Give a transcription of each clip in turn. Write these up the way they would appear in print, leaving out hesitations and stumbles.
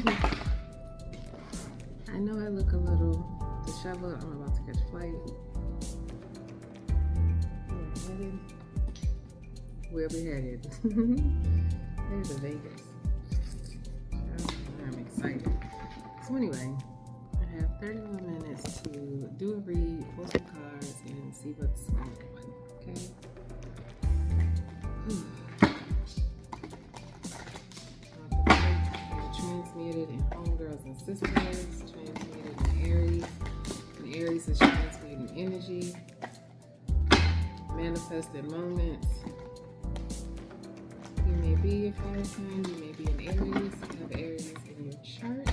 I know I look a little disheveled. I'm about to catch a flight. Where we headed? There's a Vegas. I'm excited. So anyway, I have 31 minutes to do a read, pull some cards, and see what's going on. Okay. Transmuted in homegirls and sisters, transmuted in Aries. And Aries is transmuting energy, manifested moments. You may be a fire sign, you may be an Aries, you have Aries in your chart.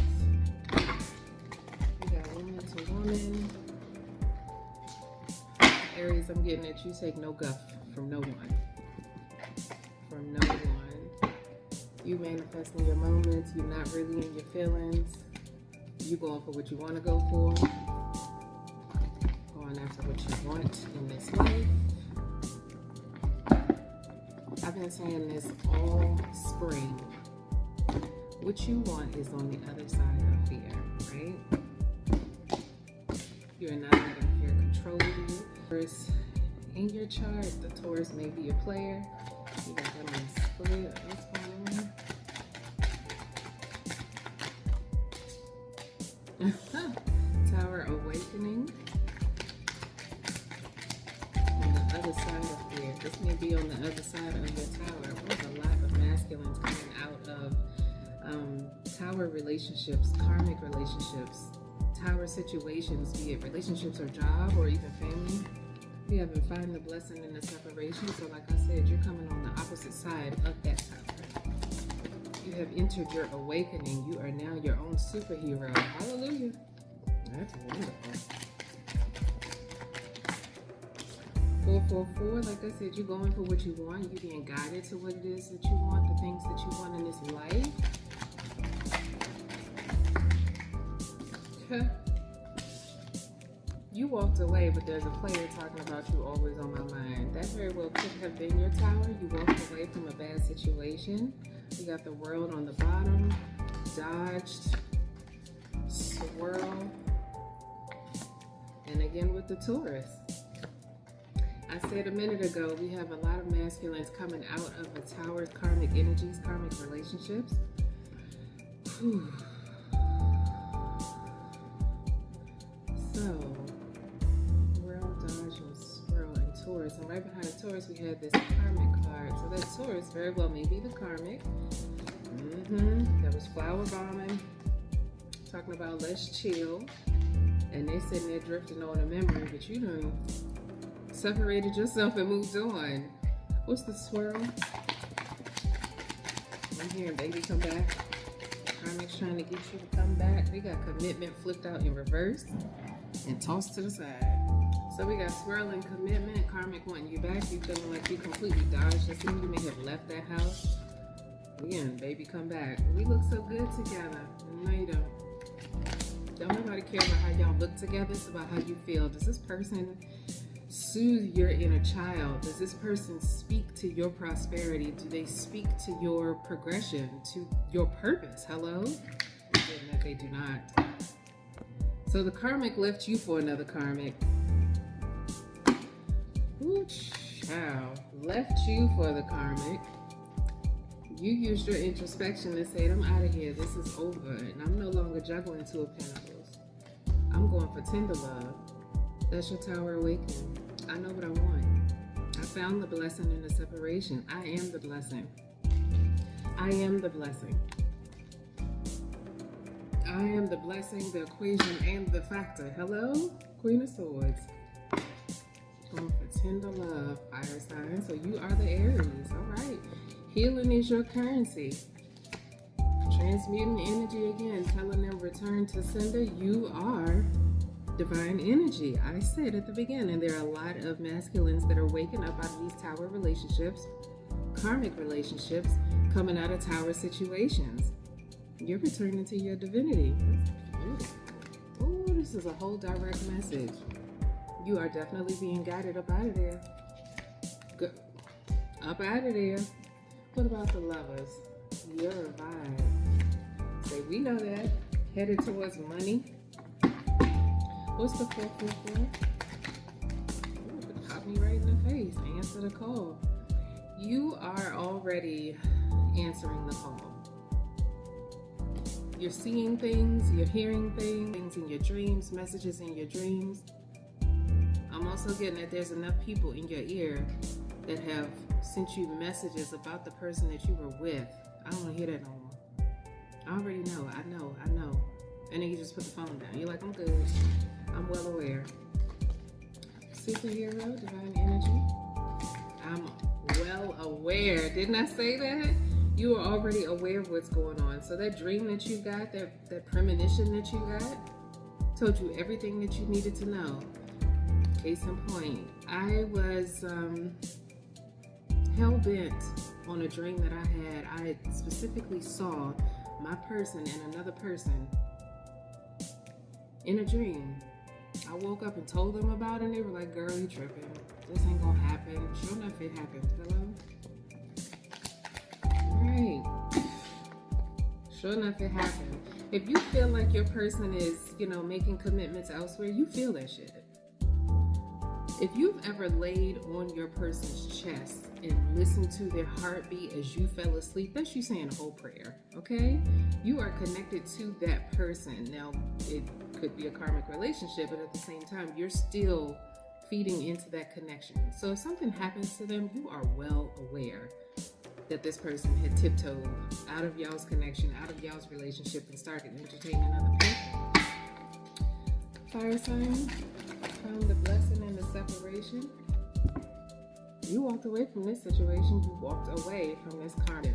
We got woman to woman. Aries, I'm getting that you take no guff from no one. From no one. You manifesting your moments, you're not really in your feelings. You going for what you want to go for. Going after what you want in this life. I've been saying this all spring. What you want is on the other side of fear, right? You're not letting fear control you. Taurus in your chart, the Taurus may be a player. You got them on the split. What's going on? Tower awakening. On the other side of fear. This may be on the other side of your tower. There's a lot of masculines coming out of tower relationships, karmic relationships, tower situations, be it relationships or job or even family. You haven't found the blessing in the separation. So like I said, you're coming on the opposite side of that tower. You have entered your awakening. You are now your own superhero. Hallelujah. That's wonderful. 444, like I said, you're going for what you want. You're being guided to what it is that you want, the things that you want in this life. You walked away, but there's a player talking about you always on my mind. That very well could have been your tower. You walked away from a bad situation. You got the world on the bottom, dodged, swirl, and again with the Taurus. I said a minute ago, we have a lot of masculines coming out of the tower, karmic energies, karmic relationships. Whew. So, world, dodge, and swirl, and Taurus. And right behind the Taurus, we have this karmic card. So that Taurus very well may be the karmic. That was flower bombing, talking about let's chill. And they sitting there drifting on a memory, but you done separated yourself and moved on. What's the swirl? I'm hearing baby come back. Karmic's trying to get you to come back. We got commitment flipped out in reverse and tossed to the side. So we got swirl and commitment. Karmic wanting you back. You feeling like you completely dodged this. You may have left that house. Again, baby come back. We look so good together. No, you don't. Don't nobody care about how y'all look together. It's about how you feel. Does this person soothe your inner child? Does this person speak to your prosperity? Do they speak to your progression, to your purpose? Hello? And that they do not. So the karmic left you for another karmic. Ooh, child. Left you for the karmic. You used your introspection to say, I'm out of here. This is over. And I'm no longer juggling two of pentacles. I'm going for tender love. That's your tower awakening. I know what I want. I found the blessing in the separation. I am the blessing. I am the blessing. I am the blessing, the equation, and the factor. Hello? Queen of Swords. Going for tender love, fire sign. So you are the Aries. All right. Healing is your currency. Transmuting energy again. Telling them return to sender. You are divine energy. I said at the beginning, there are a lot of masculines that are waking up out of these tower relationships, karmic relationships, coming out of tower situations. You're returning to your divinity. That's beautiful. Oh, this is a whole direct message. You are definitely being guided up out of there. Go up out of there. What about the lovers? Your vibe Okay, we know that. Headed towards money. What's the 444? Pop me right in the face. Answer the call. You are already answering the call. You're seeing things, you're hearing things in your dreams, messages in your dreams. I'm also getting that there's enough people in your ear that have sent you messages about the person that you were with. I don't want to hear that no more. I already know, I know. And then you just put the phone down. You're like, I'm good. I'm well aware. Superhero, divine energy. I'm well aware. Didn't I say that? You are already aware of what's going on. So that dream that you got, that premonition that you got, told you everything that you needed to know. Case in point, I was hell-bent on a dream that I had. I specifically saw my person and another person in a dream. I woke up and told them about it, and they were like, girl, you tripping. This ain't gonna happen. Sure enough, it happened. Hello? Right. Sure enough, it happened. If you feel like your person is, making commitments elsewhere, you feel that shit. If you've ever laid on your person's chest and listened to their heartbeat as you fell asleep, that's you saying a whole prayer, okay? You are connected to that person. Now, it could be a karmic relationship, but at the same time, you're still feeding into that connection. So if something happens to them, you are well aware that this person had tiptoed out of y'all's connection, out of y'all's relationship, and started entertaining other people. Fire sign. Found the blessing in the separation. You walked away from this situation. You walked away from this karma.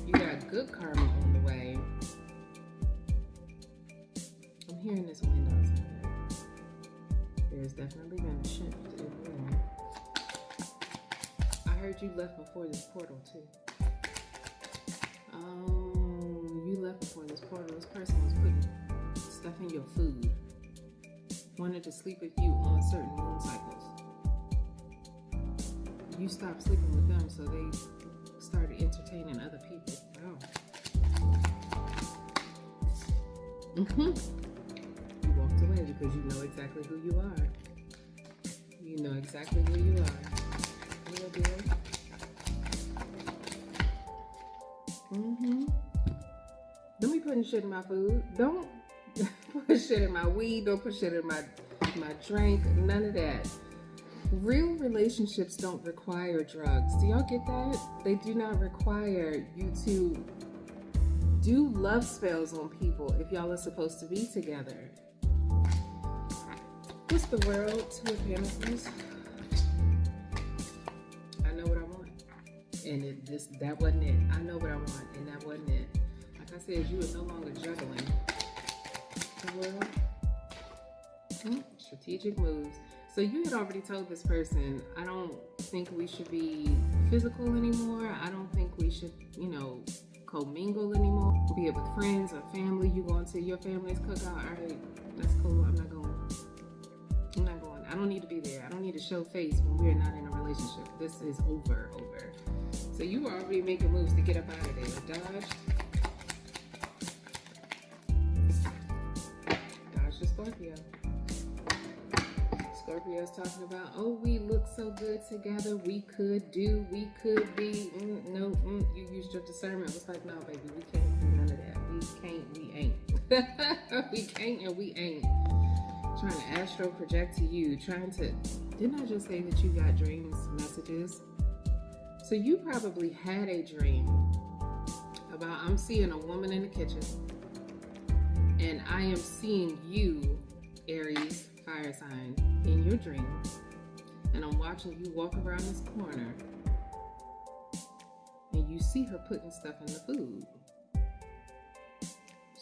You got good karma on the way. I'm hearing this wind outside. There's definitely been a shift in the wind. I heard you left before this portal too. Oh, you left before this portal. This person was putting stuff in your food. Wanted to sleep with you on certain moon cycles. You stopped sleeping with them, so they started entertaining other people. Wow. You walked away because you know exactly who you are. You know exactly who you are. Real deal. Don't be putting shit in my food. Don't put shit in my weed. Don't put shit in my drink. None of that. Real relationships don't require drugs. Do y'all get that? They do not require you to do love spells on people if y'all are supposed to be together. What's the world? Two of Pentacles. I know what I want, and that wasn't it. I know what I want, and that wasn't it. Like I said, you are no longer juggling. The world. Strategic moves. So you had already told this person, I don't think we should be physical anymore. I don't think we should, commingle anymore. Be it with friends or family. You going to your family's cookout. All right, that's cool. I'm not going. I don't need to be there. I don't need to show face when we're not in a relationship. This is over. So you were already making moves to get up out of there. Dodge the Scorpio. Scorpio's talking about, oh, we look so good together. We could be. You used your discernment. It was like, no, baby, we can't do none of that. We ain't. We can't and we ain't. Trying to astro project to you. Didn't I just say that you got dreams, messages? So you probably had a dream about, I'm seeing a woman in the kitchen. And I am seeing you, Aries, fire sign, in your dream, and I'm watching you walk around this corner, and you see her putting stuff in the food.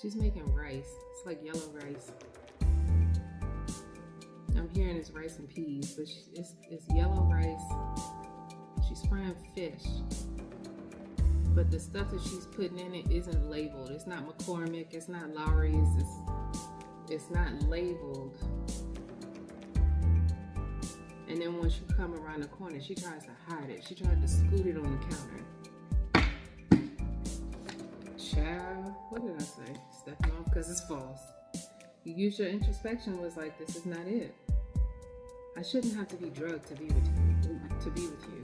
She's making rice. It's like yellow rice. I'm hearing it's rice and peas, but it's yellow rice. She's frying fish, but the stuff that she's putting in it isn't labeled. It's not McCormick. It's not Lowry's. It's not labeled. And then once you come around the corner, she tries to hide it. She tried to scoot it on the counter. Child, what did I say? Stepping off because it's false. You use your introspection was like, this is not it. I shouldn't have to be drugged to be with you.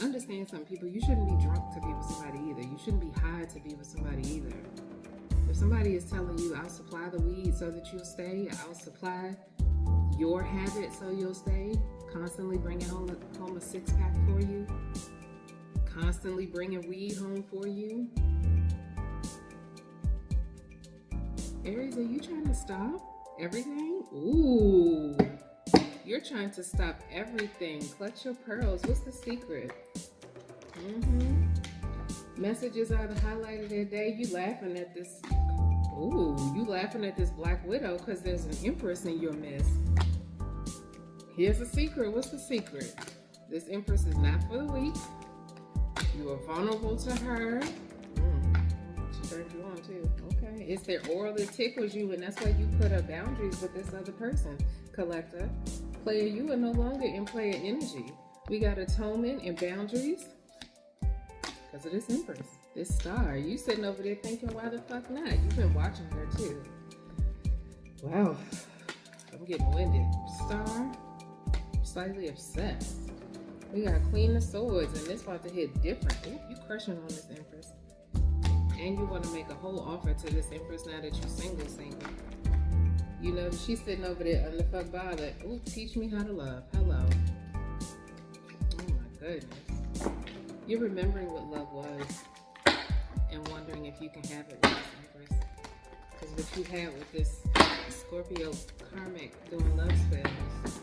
Understand some people, you shouldn't be drunk to be with somebody either. You shouldn't be high to be with somebody either. If somebody is telling you, I'll supply the weed so that you'll stay, I'll supply your habit so you'll stay, constantly bringing home a six-pack for you, constantly bringing weed home for you. Aries, are you trying to stop everything? Ooh, you're trying to stop everything. Clutch your pearls. What's the secret? Messages are the highlight of their day. You laughing at this. Ooh, you laughing at this Black Widow because there's an Empress in your midst. Here's the secret. What's the secret? This Empress is not for the weak. You are vulnerable to her. She turned you on too. Okay. It's their oral that tickles you, and that's why you put up boundaries with this other person. Collector. Player, you are no longer in player energy. We got atonement and boundaries because of this Empress. This star. You sitting over there thinking, why the fuck not? You've been watching her too. Wow. I'm getting winded. Star. Slightly obsessed. We got Queen of Swords, and it's about to hit different. Ooh, you crushing on this Empress. And you want to make a whole offer to this Empress now that you're single. You know, she's sitting over there under fuck bother. Ooh, teach me how to love. Hello. Oh my goodness. You're remembering what love was and wondering if you can have it with this Empress. Because what you had with this Scorpio karmic doing love spells,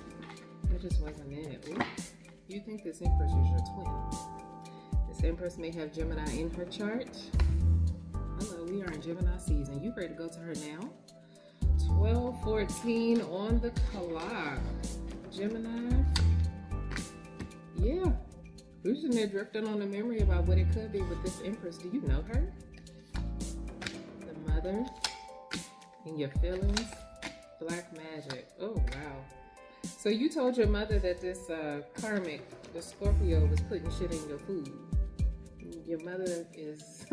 that just wasn't it. Ooh. You think this Empress is your twin. This Empress may have Gemini in her chart. Hello, we are in Gemini season. You ready to go to her now? 12:14 on the clock. Gemini. Yeah. We're sitting there drifting on a memory about what it could be with this Empress. Do you know her? The mother in your feelings. Black magic. Oh, wow. So you told your mother that this karmic, the Scorpio, was putting shit in your food. Your mother is...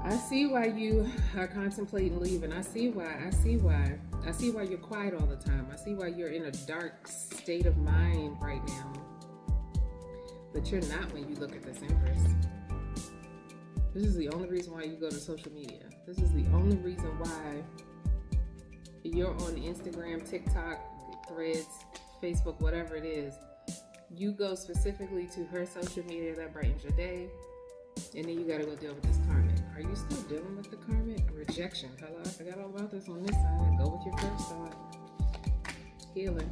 I see why you are contemplating leaving. I see why you're quiet all the time. I see why you're in a dark state of mind right now. But you're not when you look at this Empress. This is the only reason why you go to social media. This is the only reason why you're on Instagram, TikTok, Threads, Facebook, whatever it is. You go specifically to her social media that brightens your day. And then you gotta go deal with this karmic. Are you still dealing with the karmic? Rejection. Hello, I forgot all about this on this side. Go with your first thought. Healing.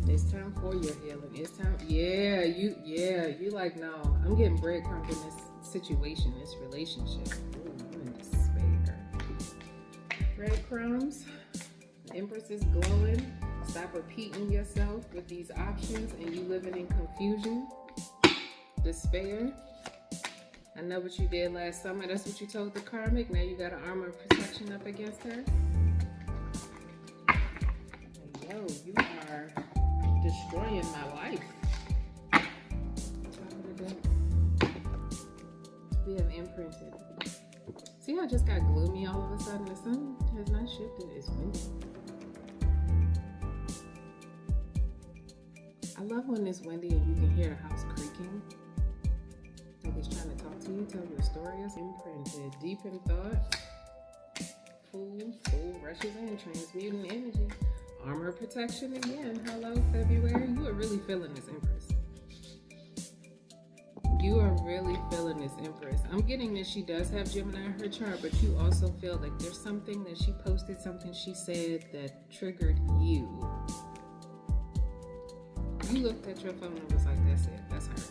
It's time for your healing. It's time. You like, no, I'm getting breadcrumbs in this situation, this relationship. Ooh, I'm in despair. Breadcrumbs. The Empress is glowing. Stop repeating yourself with these options and you living in confusion. Despair. I know what you did last summer. That's what you told the karmic. Now you got an armor of protection up against her. Yo, you are destroying my life. We have imprinted. See how I just got gloomy all of a sudden? The sun has not shifted. It's windy. I love when it's windy and you can hear the house creaking. Like it's trying to talk to you, tell you a story. It's imprinted. Deep in thought. Fool rushes in, transmuting energy. Armor protection again. Hello, February. You are really feeling this Empress. You are really feeling this Empress. I'm getting that she does have Gemini in her chart, but you also feel like there's something that she posted, something she said that triggered you. You looked at your phone and was like, that's it. That's her.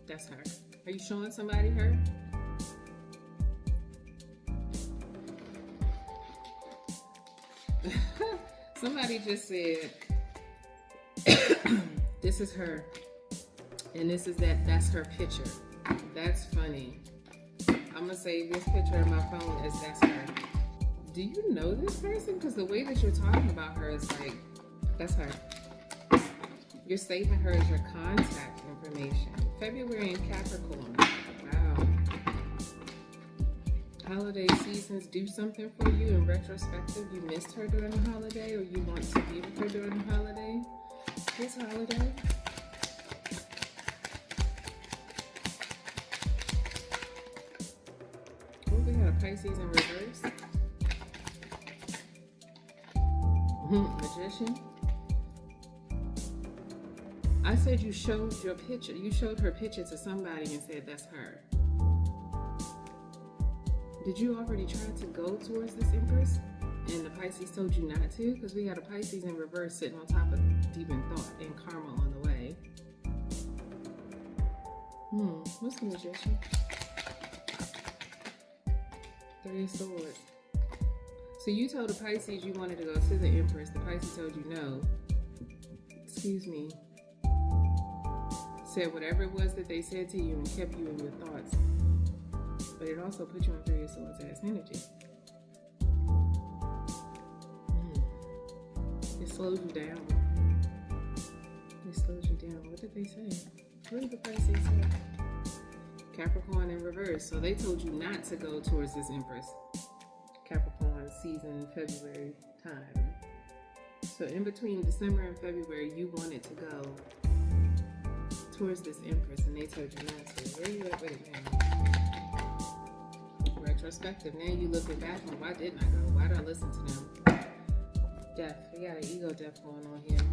That's her. Are you showing somebody her? Somebody just said, this is her. And this is that's her picture. That's funny. I'm going to save this picture on my phone as that's her. Do you know this person? Because the way that you're talking about her is like, that's her. You're saving her as your contact information. February in Capricorn. holiday seasons do something for you in retrospective? You missed her during the holiday, or you want to be with her during the holiday? This holiday. Oh, we got a Pisces in reverse. Magician. I said you showed your picture. You showed her picture to somebody and said that's her. Did you already try to go towards this Empress and the Pisces told you not to? Because we got a Pisces in reverse sitting on top of deep in thought and karma on the way. What's the Magician? 3 of Swords. So you told the Pisces you wanted to go to the Empress. The Pisces told you no. Excuse me. Said whatever it was that they said to you and kept you in your thoughts. But it also put you in 3 of Swords ass energy. It slows you down. It slows you down. What did they say? What did the Pisces say? Capricorn in reverse. So they told you not to go towards this Empress. Capricorn season, February time. So in between December and February, you wanted to go towards this Empress and they told you not to. Where you at with it now? Retrospective. Now you looking back on why didn't I go? Why did I listen to them? Death. We got an ego death going on here.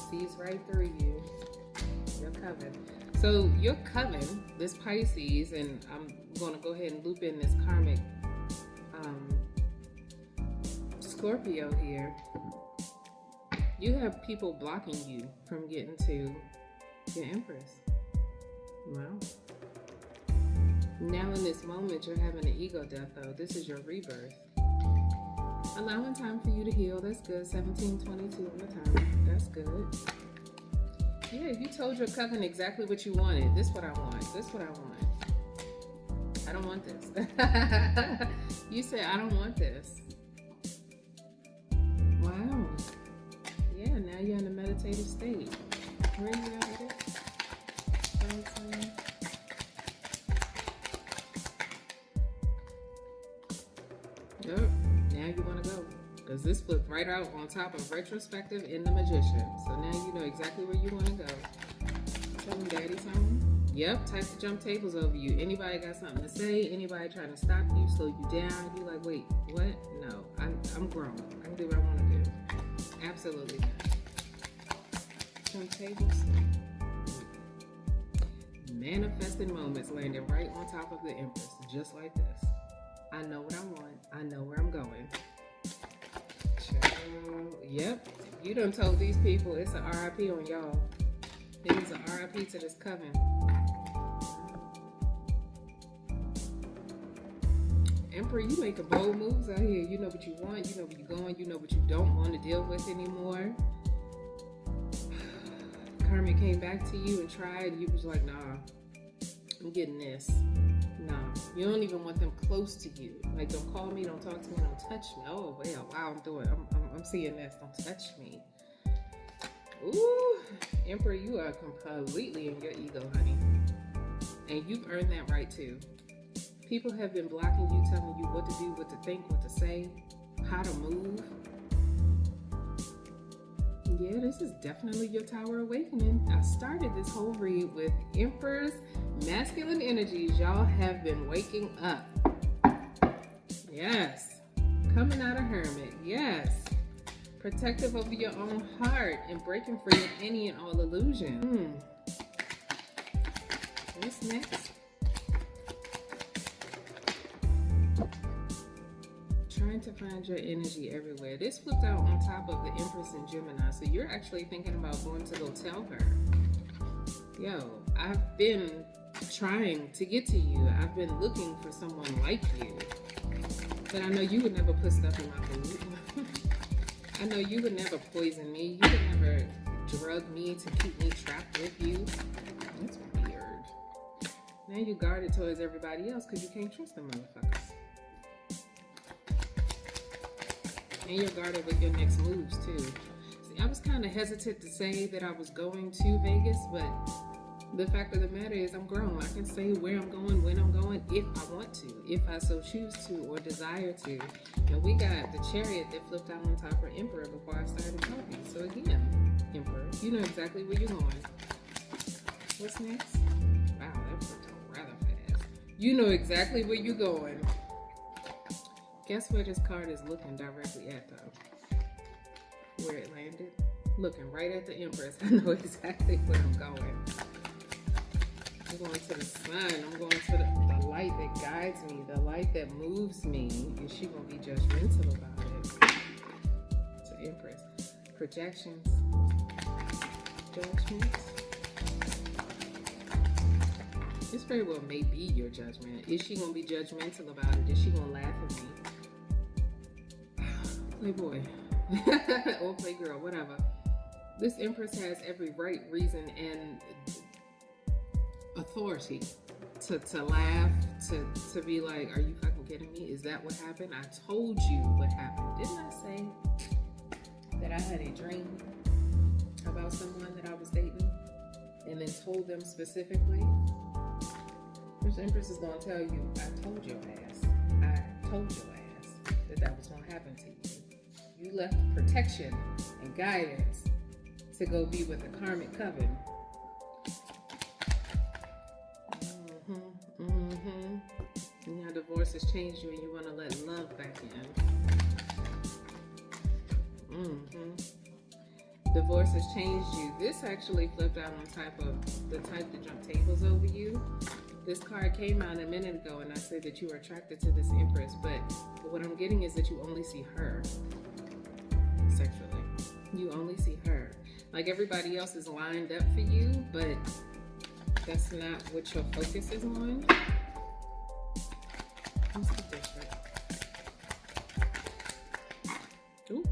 Sees right through you. Your coven. So your coven, this Pisces, and I'm going to go ahead and loop in this karmic Scorpio here. You have people blocking you from getting to your Empress. Wow. Now in this moment, you're having an ego death though. This is your rebirth. Allowing time for you to heal. That's good. 1722 on the time. That's good. Yeah, you told your coven exactly what you wanted. This is what I want. This is what I want. I don't want this. You said, I don't want this. Wow. Yeah, now you're in a meditative state. Where are you at with it? Yep, now you want to go. Because this flipped right out on top of retrospective in the Magician. So now you know exactly where you want to go. Tell them daddy something. Yep, type to jump tables over you. Anybody got something to say? Anybody trying to stop you, slow you down? You like, wait, what? No, I'm grown. I can do what I want to do. Absolutely not. Jump tables. Manifesting moments landing right on top of the Empress, just like this. I know what I want. I know where I'm going. Yep, you done told these people it's an RIP on y'all. It was an RIP to this coven. Emperor, you making bold moves out here. You know what you want. You know where you're going. You know what you don't want to deal with anymore. Karma came back to you and tried. And you was like, nah, I'm getting this. Nah, you don't even want them close to you. Like, don't call me, don't talk to me, don't touch me. Oh, well, wow, I'm seeing this. Don't touch me. Ooh, Emperor, you are completely in your ego, honey. And you've earned that right, too. People have been blocking you, telling you what to do, what to think, what to say, how to move. Yeah, this is definitely your Tower Awakening. I started this whole read with Emperor's masculine energies. Y'all have been waking up. Yes. Coming out of Hermit. Yes. Protective over your own heart and breaking free of any and all illusion. What's next? Trying to find your energy everywhere. This flipped out on top of the Empress in Gemini. So you're actually thinking about going to go tell her. Yo, I've been trying to get to you. I've been looking for someone like you. But I know you would never put stuff in my food. I know you would never poison me. You would never drug me to keep me trapped with you. That's weird. Now you guarded towards everybody else because you can't trust them motherfuckers. And you're guarded with your next moves too. See, I was kind of hesitant to say that I was going to Vegas, but The fact of the matter is I'm grown. I can say where I'm going, when I'm going, if I want to, if I so choose to or desire to. And we got the Chariot that flipped out on top of Emperor before I started talking. So again, Emperor, you know exactly where you're going. What's next? Wow, that flipped out rather fast. You know exactly where you're going. Guess where this card is looking directly at though? Where it landed? Looking right at the Empress. I know exactly where I'm going. I'm going to the sun. I'm going to the light that guides me, the light that moves me. Is she going to be judgmental about it? So Empress. Projections. Judgments. This very well may be your judgment. Is she going to be judgmental about it? Is she going to laugh at me? Playboy. Or playgirl, whatever. This Empress has every right, reason, and authority to laugh, to be like, are you fucking kidding me? Is that what happened? I told you what happened. Didn't I say that I had a dream about someone that I was dating and then told them specifically? This Empress is going to tell you, I told your ass. I told your ass that was going to happen to you. You left protection and guidance to go be with a karmic coven. Now divorce has changed you and you want to let love back in. Divorce has changed you. This actually flipped out on the type that jump tables over you. This card came out a minute ago and I said that you were attracted to this Empress, but what I'm getting is that you only see her sexually. You only see her. Like everybody else is lined up for you, but that's not what your focus is on. What's the difference? Ooh.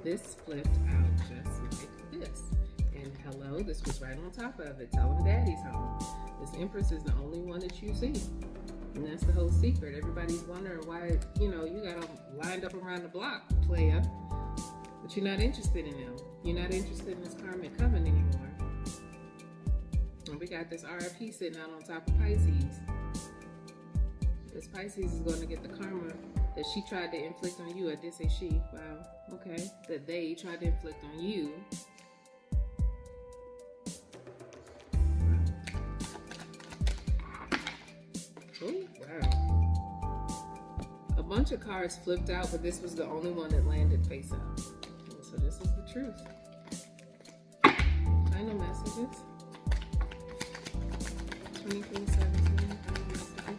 This flipped out just like this. And hello, this was right on top of it. Tell them daddy's home. This Empress is the only one that you see. And that's the whole secret. Everybody's wondering why, you got them lined up around the block, player. But you're not interested in them. You're not interested in this karmic coven anymore. And we got this RIP sitting out on top of Pisces. This Pisces is going to get the karma that she tried to inflict on you. I did say she. Wow. Okay. That they tried to inflict on you. Oh, wow. A bunch of cards flipped out, but this was the only one that landed face up. So this is the truth. Final messages. 24/17. Final messages.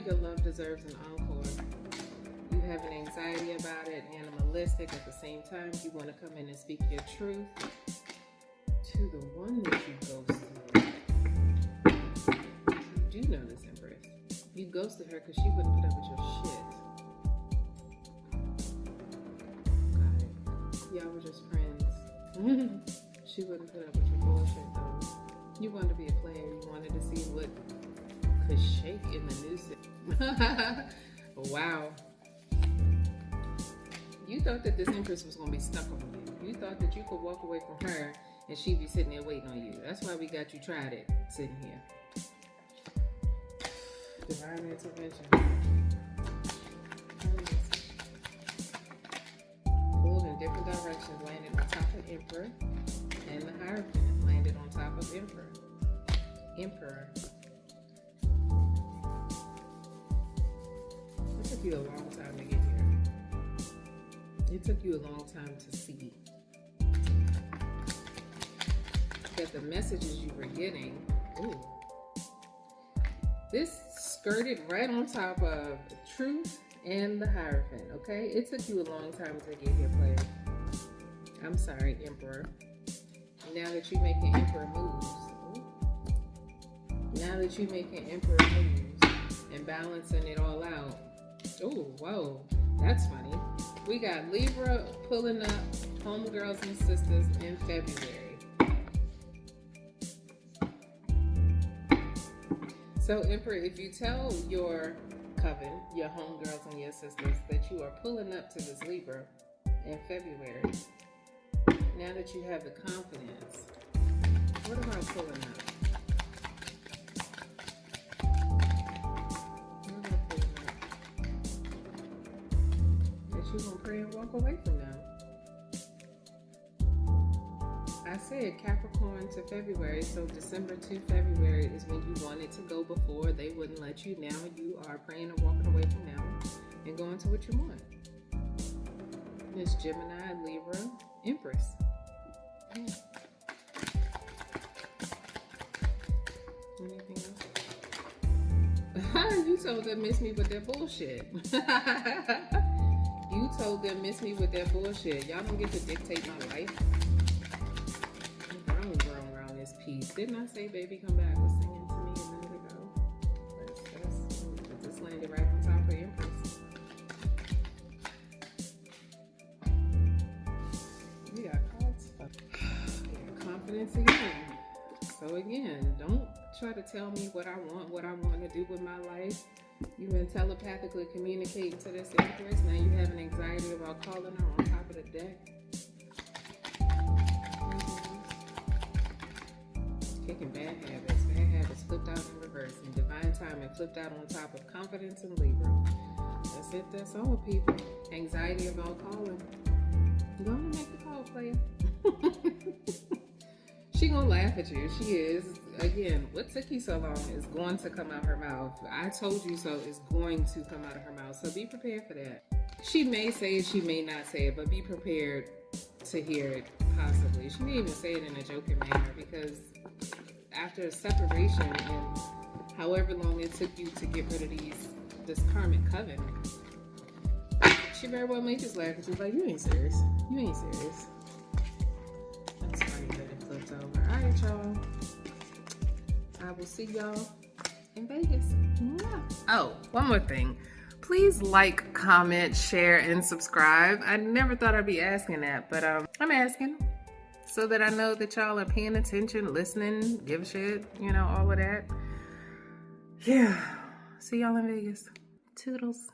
Your love deserves an encore. You have an anxiety about it, animalistic at the same time. You want to come in and speak your truth to the one that you ghosted. You do know this Empress. You ghosted her because she wouldn't put up with your shit. Y'all were just friends. She wouldn't put up with your bullshit though. You wanted to be a player. You wanted to see what could shake in the new city. Wow. You thought that this Empress was going to be stuck on you. You thought that you could walk away from her and she'd be sitting there waiting on you. That's why we got you tried it sitting here. Divine intervention. Pulled in different directions, landed on top of Emperor, and the Hierophant landed on top of Emperor. Emperor. It took you a long time to get here. It took you a long time to see that the messages you were getting, this skirted right on top of Truth and the Hierophant, okay? It took you a long time to get here, player. I'm sorry, Emperor. Now that you're making Emperor moves, and balancing it all out. Oh, whoa, that's funny. We got Libra pulling up homegirls and sisters in February. So, Emperor, if you tell your coven, your homegirls and your sisters, that you are pulling up to this Libra in February, Now that you have the confidence, what about pulling out? What about pulling out? That you gonna pray and walk away from now. I said Capricorn to February, so December to February is when you wanted to go before. They wouldn't let you. Now you are praying and walking away from now and going to what you want. Miss Gemini, Libra, Empress. Yeah. Anything else? You told them miss me with that bullshit. You told them miss me with that bullshit. Y'all don't get to dictate my life. I'm grown around this piece. Didn't I say Baby Come Back was singing to me a minute ago? This landed right on top of Empress. We got cards. Confidence again. So again, don't try to tell me what I want to do with my life. You've been telepathically communicating to this Empress. Now you have an anxiety about calling her on top of the deck. Kicking bad habits flipped out in reverse, and divine timing flipped out on top of confidence and Libra. That's it, that's all, people. Anxiety about calling. Go on and make the call, player. She gonna laugh at you. She is. Again, what took you so long is going to come out her mouth. I told you so is going to come out of her mouth. So be prepared for that. She may say it, she may not say it, but be prepared to hear it, possibly. She may even say it in a joking manner, because after a separation and however long it took you to get rid of this karmic coven, she very well may just laugh at you like, you ain't serious. You ain't serious. That's funny that it flipped over. Alright, y'all. I will see y'all in Vegas. Oh, one more thing. Please like, comment, share, and subscribe. I never thought I'd be asking that, but I'm asking so that I know that y'all are paying attention, listening, give a shit, you know, all of that. Yeah. See y'all in Vegas. Toodles.